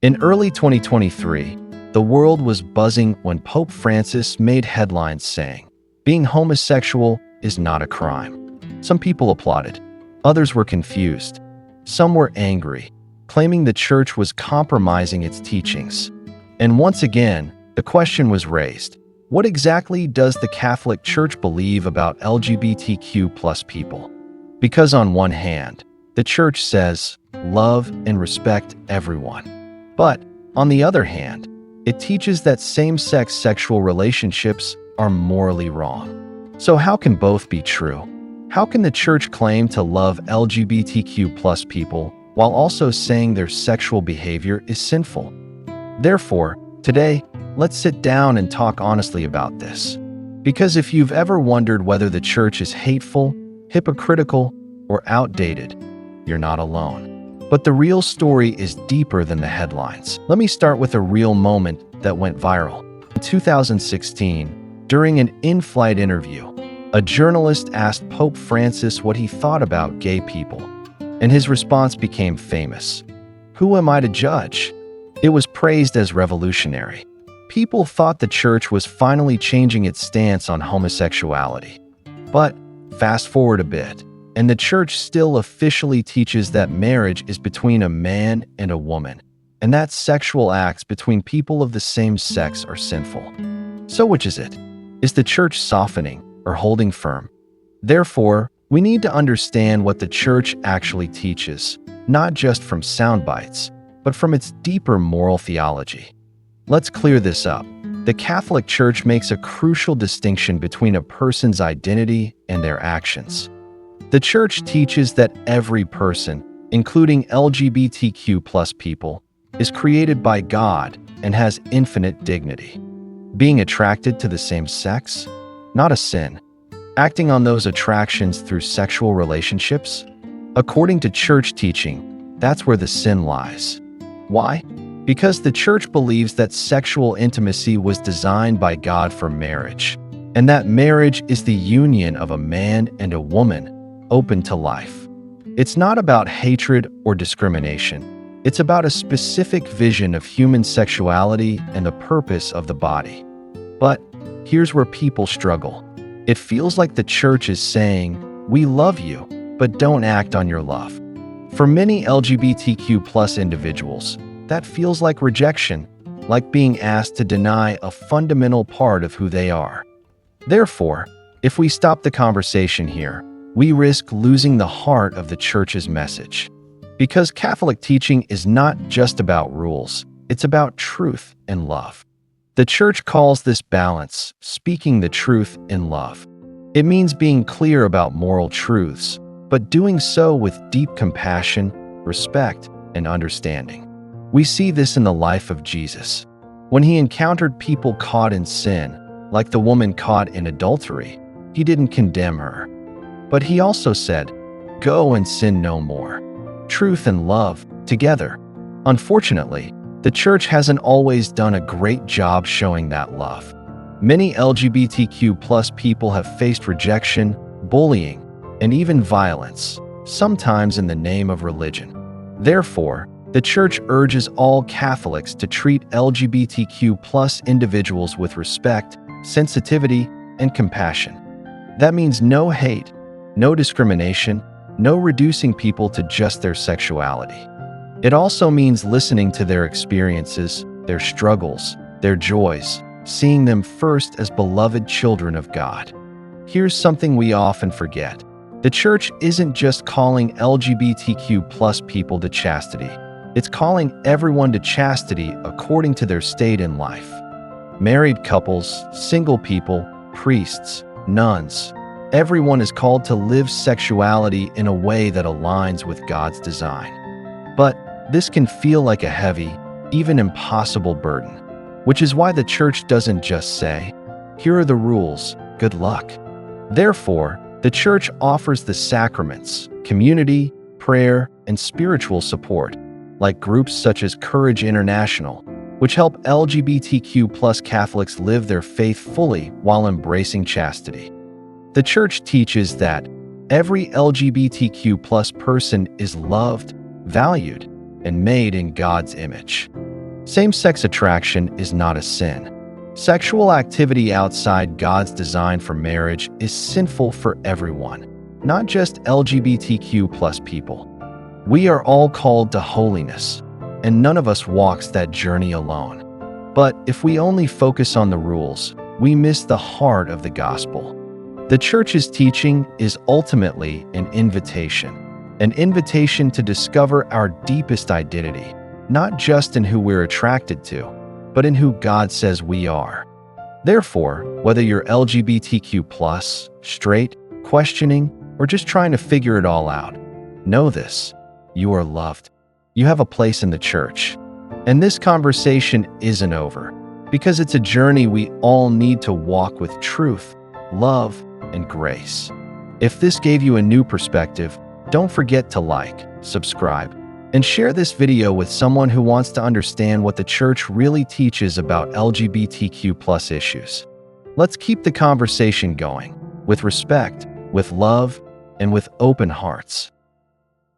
In early 2023, the world was buzzing when Pope Francis made headlines saying, "Being homosexual is not a crime." Some people applauded. Others were confused. Some were angry, claiming the church was compromising its teachings. And once again, the question was raised: what exactly does the Catholic Church believe about LGBTQ+ people? Because on one hand, the church says, love and respect everyone. But on the other hand, it teaches that same-sex sexual relationships are morally wrong. So how can both be true? How can the church claim to love LGBTQ+ people while also saying their sexual behavior is sinful? Therefore, today, let's sit down and talk honestly about this. Because if you've ever wondered whether the church is hateful, hypocritical, or outdated, you're not alone. But the real story is deeper than the headlines. Let me start with a real moment that went viral. In 2016, during an in-flight interview, a journalist asked Pope Francis what he thought about gay people, and his response became famous. "Who am I to judge?" It was praised as revolutionary. People thought the church was finally changing its stance on homosexuality. But fast forward a bit, and the church still officially teaches that marriage is between a man and a woman, and that sexual acts between people of the same sex are sinful. So which is it? Is the church softening or holding firm? Therefore, we need to understand what the church actually teaches, not just from sound bites, but from its deeper moral theology. Let's clear this up. The Catholic Church makes a crucial distinction between a person's identity and their actions. The church teaches that every person, including LGBTQ+ people, is created by God and has infinite dignity. Being attracted to the same sex? Not a sin. Acting on those attractions through sexual relationships? According to church teaching, that's where the sin lies. Why? Because the church believes that sexual intimacy was designed by God for marriage, and that marriage is the union of a man and a woman, open to life. It's not about hatred or discrimination. It's about a specific vision of human sexuality and the purpose of the body. But here's where people struggle. It feels like the church is saying, "We love you, but don't act on your love." For many LGBTQ+ individuals, that feels like rejection, like being asked to deny a fundamental part of who they are. Therefore, if we stop the conversation here, we risk losing the heart of the church's message. Because Catholic teaching is not just about rules, it's about truth and love. The church calls this balance speaking the truth in love. It means being clear about moral truths, but doing so with deep compassion, respect, and understanding. We see this in the life of Jesus. When he encountered people caught in sin, like the woman caught in adultery, he didn't condemn her. But he also said, "Go and sin no more." Truth and love, together. Unfortunately, the church hasn't always done a great job showing that love. Many LGBTQ+ people have faced rejection, bullying, and even violence, sometimes in the name of religion. Therefore, the church urges all Catholics to treat LGBTQ+ individuals with respect, sensitivity, and compassion. That means no hate, no discrimination, no reducing people to just their sexuality. It also means listening to their experiences, their struggles, their joys, seeing them first as beloved children of God. Here's something we often forget. The church isn't just calling LGBTQ+ people to chastity. It's calling everyone to chastity according to their state in life. Married couples, single people, priests, nuns, everyone is called to live sexuality in a way that aligns with God's design. But this can feel like a heavy, even impossible burden, which is why the church doesn't just say, "Here are the rules, good luck." Therefore, the church offers the sacraments, community, prayer, and spiritual support, like groups such as Courage International, which help LGBTQ+ Catholics live their faith fully while embracing chastity. The church teaches that every LGBTQ+ person is loved, valued, and made in God's image. Same-sex attraction is not a sin. Sexual activity outside God's design for marriage is sinful for everyone, not just LGBTQ plus people. We are all called to holiness, and none of us walks that journey alone. But if we only focus on the rules, we miss the heart of the gospel. The church's teaching is ultimately an invitation to discover our deepest identity, not just in who we're attracted to, but in who God says we are. Therefore, whether you're LGBTQ+, straight, questioning, or just trying to figure it all out, know this: you are loved. You have a place in the church. And this conversation isn't over, because it's a journey we all need to walk with truth, love, and grace. If this gave you a new perspective, don't forget to like, subscribe, and share this video with someone who wants to understand what the church really teaches about LGBTQ+ issues. Let's keep the conversation going, with respect, with love, and with open hearts.